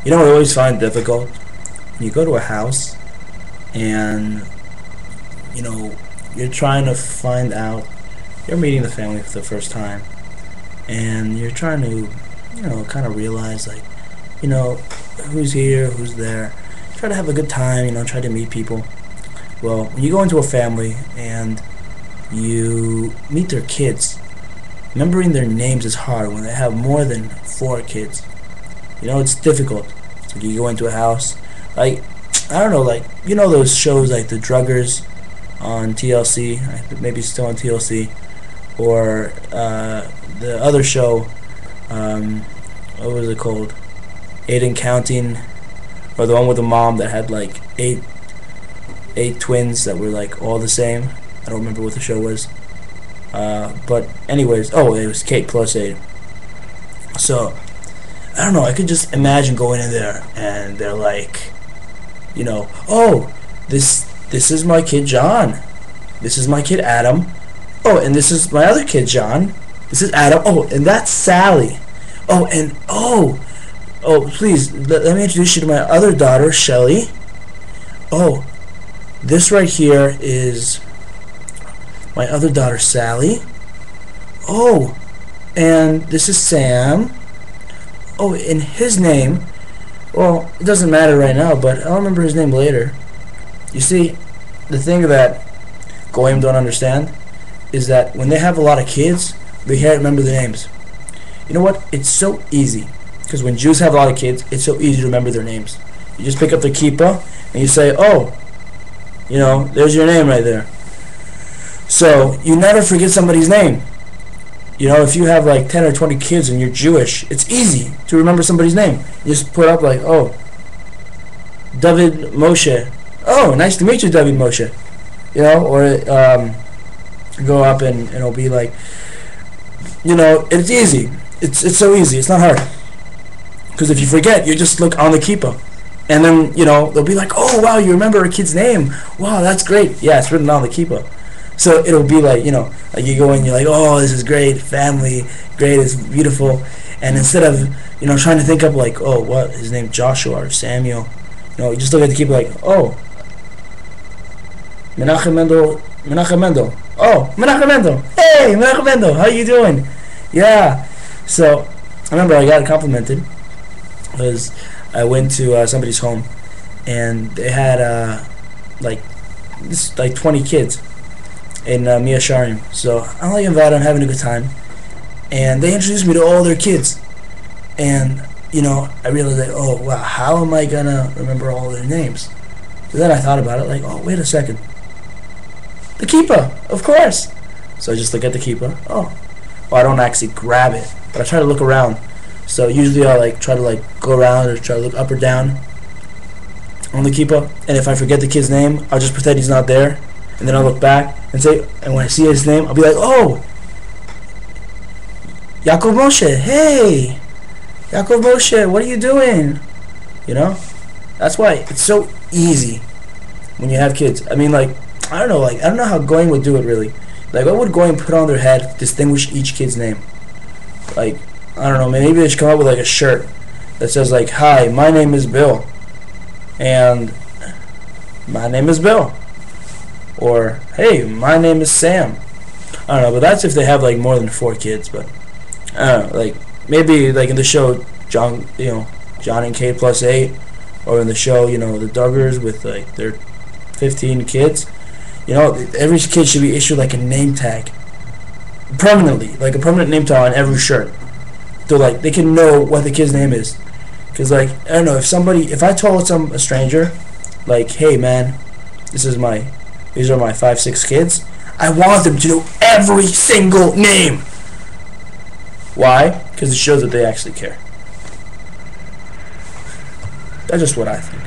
You know what I always find difficult? When you go to a house and, you know, you're trying to find out, you're meeting the family for the first time, and you're trying to, you know, kind of realize, like, you know, who's here, who's there. Try to have a good time, you know, try to meet people. Well, when you go into a family and you meet their kids, remembering their names is hard when they have more than 4 kids. You know, it's difficult. It's like you go into a house, like, I don't know, like, you know those shows like The Druggers on TLC, maybe still on TLC, or the other show, what was it called? Aiden Counting, or the one with the mom that had like eight twins that were like all the same. I don't remember what the show was. But anyways, oh, it was Kate plus 8. So I don't know, I could just imagine going in there and they're like, you know, oh, this is my kid John. This is my kid Adam. Oh, and this is my other kid John. This is Adam. Oh, and that's Sally. Oh, and oh, please let me introduce you to my other daughter Shelly. Oh, this right here is my other daughter Sally. Oh, and this is Sam. Oh, and his name, well, it doesn't matter right now, but I'll remember his name later. You see, the thing that Goyim don't understand is that when they have a lot of kids, they can't remember their names. You know what? It's so easy, because when Jews have a lot of kids, it's so easy to remember their names. You just pick up the kippah and you say, oh, you know, there's your name right there. So you never forget somebody's name. You know, if you have like 10 or 20 kids and you're Jewish, it's easy to remember somebody's name. You just put up like, oh, David Moshe. Oh, nice to meet you, David Moshe. You know, or go up and it'll be like, you know, it's easy. It's so easy. It's not hard. Because if you forget, you just look on the kippah. And then, you know, they'll be like, oh, wow, you remember a kid's name. Wow, that's great. Yeah, it's written on the kippah. So it'll be like, you know, like you go in, you're like, oh, this is great, family, great, it's beautiful. And instead of, you know, trying to think up like, oh, what, his name Joshua or Samuel, you know, you just look at the kippah like, oh, Menachem Mendel. Oh, Menachem Mendel. Hey, Menachem Mendel, how you doing? Yeah. So I remember I got complimented because I went to somebody's home and they had like 20 kids in Mia Sharim. So I'm like invited, I'm having a good time, and they introduced me to all their kids, and you know, I realized like, oh wow, how am I gonna remember all their names? So then I thought about it, like, oh wait a second, the kippah, of course. So I just look at the kippah. Oh, well, I don't actually grab it, but I try to look around. So usually I'll like try to like go around or try to look up or down on the kippah, and if I forget the kid's name, I'll just pretend he's not there, and then I'll look back and say, and when I see his name, I'll be like, oh, Yaakov Moshe, hey, Yaakov Moshe, what are you doing? You know, that's why it's so easy when you have kids. I mean, like, I don't know how Goyim would do it really. Like, what would Goyim put on their head to distinguish each kid's name? Like, I don't know, maybe they should come up with like a shirt that says like, hi, my name is Bill, and my name is Bill, or hey, my name is Sam. I don't know, but that's if they have like more than 4 kids. But I don't know, like maybe like in the show John and Kate plus 8, or in the show, you know, The Duggars with like their 15 kids. You know, every kid should be issued like a name tag permanently, like a permanent name tag on every shirt. So like they can know what the kid's name is. Cause like, I don't know, if I told a stranger, like, hey man, these are my 5-6 kids, I want them to know every single name. Why? Because it shows that they actually care. That's just what I think.